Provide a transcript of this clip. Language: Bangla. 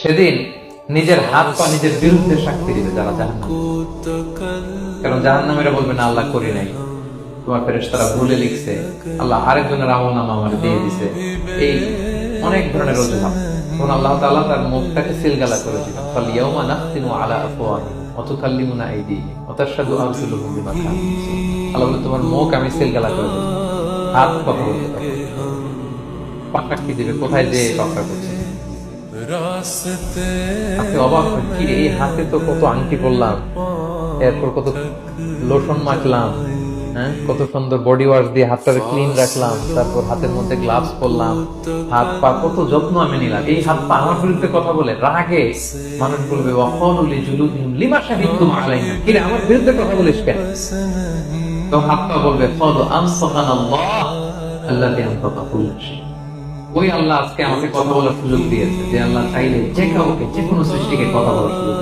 সেদিন নিজের হাত পা নিজের বিরুদ্ধে সাক্ষী দিবে যারা জাহান্নাম, কারণ জাহান্নামীরা বলবে না আল্লাহ করি নাই, তোমার ফেরেশতারা ভুলে লিখছে, আল্লাহ আরেকজনের আমলনামা আমার দিয়ে দিছে, এই অনেক ধরনের অজুহাত। তখন আল্লাহ তাআলা তার মুখটাকে সিলগালা করে দিবেন, ফালিয়াউমা নাখতিমু আলা আফওয়াহিহিম ওয়া তুকাল্লিমুনা আইদিহিম ওয়া তাশহাদু আরজুলুহুম বিমা কানু ইয়াকসিবুন। আল্লাহ বলে তোমার মুখ আমি সিলগালা করে দেব, হাত কথা বলতে পারবে, পা সাক্ষী দিবে কোথায় যে পাপটা করছে। আপনি অবাক হন, কি রে, এই হাতে তো কত আংটি পরলাম, এরপর কত লোশন মাখলাম, হ্যাঁ, কত সুন্দর বডি ওয়াশ দিয়ে হাতটাকে ক্লিন রাখলাম, তারপর হাতের মধ্যে গ্লাভস পরলাম, হাত পা কত যত্ন আমি নিলাম, এই হাত পা আমার বিরুদ্ধে কথা বলে রাগে মানুষ বলবে ওয়াকালু জুলুদিহিম লিমা শাহিদতুম আলাইনা, কি রে আমার বিরুদ্ধে কথা বলিস কেন? তো হাত পা বলবে ফাদ আনসাকানাল্লাহ আল্লাযী আনসাকা কুল্লা শাই, ওই আল্লাহ আজকে আমাকে কথা বলার সুযোগ দিয়েছে, যে আল্লাহ চাইলে যে কাউকে যে কোনো সৃষ্টিকে কথা বলার সুযোগ